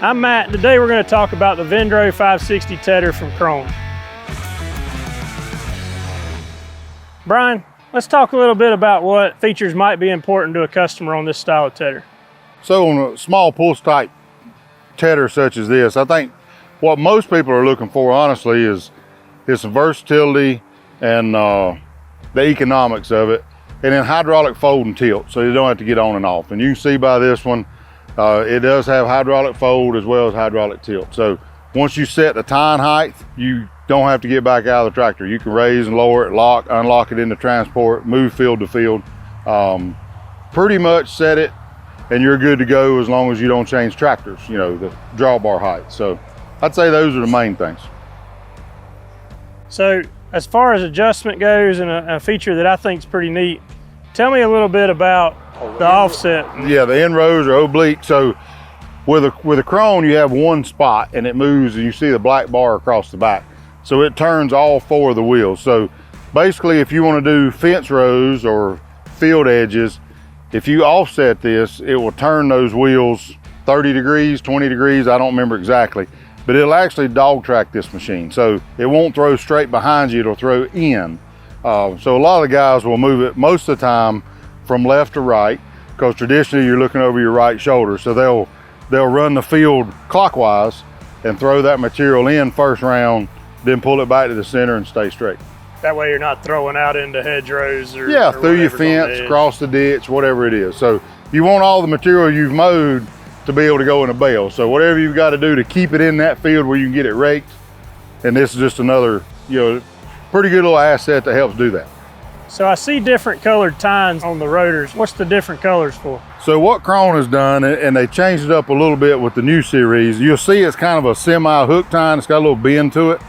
I'm Matt, and today we're going to talk about the Vendro 560 tedder from KRONE. Brian, let's talk a little bit about what features might be important to a customer on this style of tedder. So on a small pulse type tedder such as this, I think what most people are looking for, honestly, is some versatility and the economics of it, and then hydraulic fold and tilt, so you don't have to get on and off. And you can see by this one, it does have hydraulic fold as well as hydraulic tilt. So once you set the tine height, you don't have to get back out of the tractor. You can raise and lower it, lock, unlock it into transport, move field to field. Pretty much set it and you're good to go as long as you don't change tractors, you know, the drawbar height. So I'd say those are the main things. So as far as adjustment goes, and a feature that I think is pretty neat, tell me a little bit about the offset. Yeah, the end rows are oblique. So with a KRONE, you have one spot and it moves, and you see the black bar across the back. So it turns all four of the wheels. So basically, if you want to do fence rows or field edges, if you offset this, it will turn those wheels 30 degrees, 20 degrees, I don't remember exactly, but it'll actually dog track this machine. So it won't throw straight behind you, it'll throw in. So a lot of the guys will move it most of the time from left to right, because traditionally you're looking over your right shoulder. So they'll run the field clockwise and throw that material in first round, then pull it back to the center and stay straight. That way you're not throwing out into hedgerows or through your fence, across the ditch, whatever it is. So you want all the material you've mowed to be able to go in a bale. So whatever you've got to do to keep it in that field where you can get it raked, and this is just another, pretty good little asset that helps do that. So I see different colored tines on the rotors. What's the different colors for? So what KRONE has done, and they changed it up a little bit with the new series, you'll see it's kind of a semi-hook tine. It's got a little bend to it,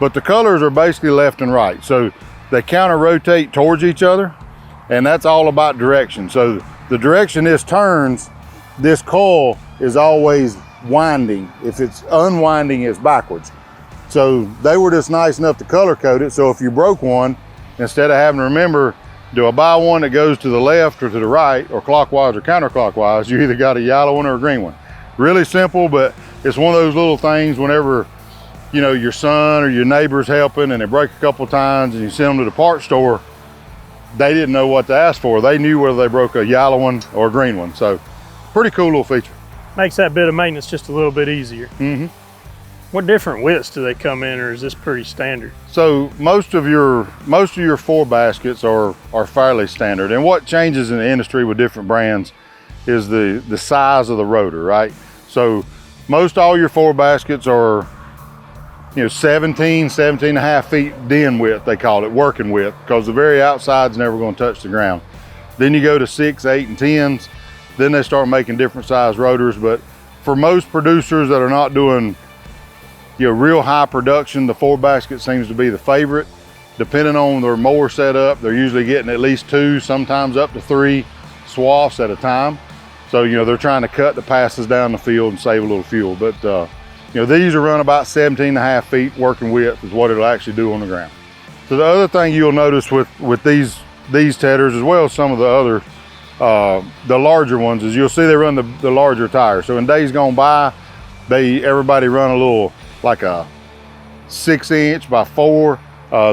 but the colors are basically left and right. So they counter-rotate towards each other, and that's all about direction. So the direction this turns, this coil is always winding. If it's unwinding, it's backwards. So they were just nice enough to color code it, so if you broke one, instead of having to remember, do I buy one that goes to the left or to the right, or clockwise or counterclockwise, you either got a yellow one or a green one. Really simple, but it's one of those little things whenever, your son or your neighbor's helping and they break a couple times and you send them to the parts store, they didn't know what to ask for. They knew whether they broke a yellow one or a green one. So pretty cool little feature. Makes that bit of maintenance just a little bit easier. Mm-hmm. What different widths do they come in, or is this pretty standard? So most of your 4 baskets are fairly standard. And what changes in the industry with different brands is the size of the rotor, right? So most all your 4 baskets are 17 and a half feet den width, they call it, working width, because the very outside's never going to touch the ground. Then you go to 6, 8, and 10s. Then they start making different size rotors. But for most producers that are not doing real high production, the 4 basket seems to be the favorite. Depending on their mower setup, they're usually getting at least 2, sometimes up to 3 swaths at a time. So they're trying to cut the passes down the field and save a little fuel. But these are run about 17 and a half feet working width is what it'll actually do on the ground. So the other thing you'll notice with these tedders, as well as some of the other the larger ones, is you'll see they run the larger tires. So in days gone by, everybody run a little, like a 6-inch by 4.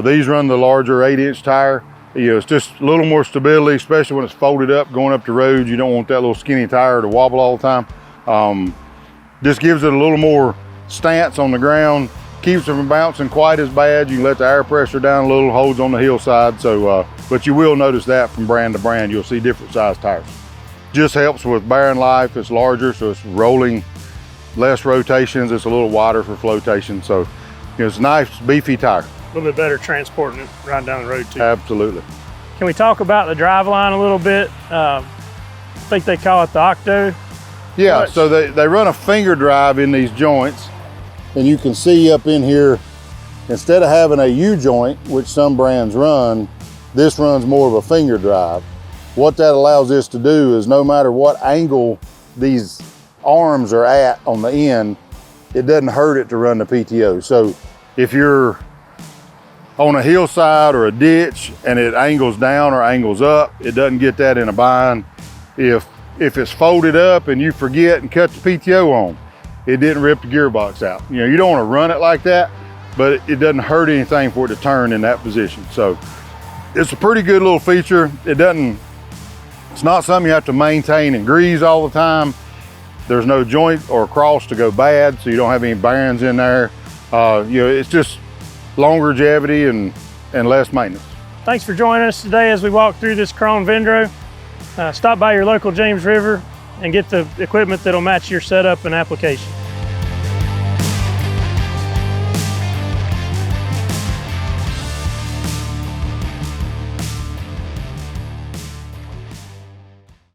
These run the larger 8-inch tire. It's just a little more stability, especially when it's folded up going up the road. You don't want that little skinny tire to wobble all the time. Just gives it a little more stance on the ground, keeps it from bouncing quite as bad. You can let the air pressure down a little, holds on the hillside. So, but you will notice that from brand to brand, you'll see different size tires. Just helps with bearing life. It's larger, so it's rolling less rotations. It's a little wider for flotation. So it's a nice beefy tire. A little bit better transporting it right down the road too. Absolutely. Can we talk about the driveline a little bit? I think they call it the octo. Yeah, so they run a finger drive in these joints, and you can see up in here, instead of having a U-joint, which some brands run, this runs more of a finger drive. What that allows this to do is, no matter what angle these arms are at on the end, it doesn't hurt it to run the PTO. So if you're on a hillside or a ditch and it angles down or angles up, it doesn't get that in a bind. If it's folded up and you forget and cut the PTO on, it didn't rip the gearbox out. You know, you don't want to run it like that, but it doesn't hurt anything for it to turn in that position. So it's a pretty good little feature. It's not something you have to maintain and grease all the time. There's no joint or cross to go bad, so you don't have any bearings in there. You know, it's just longevity and less maintenance. Thanks for joining us today as we walk through this KRONE Vendro. Stop by your local James River and get the equipment that'll match your setup and application.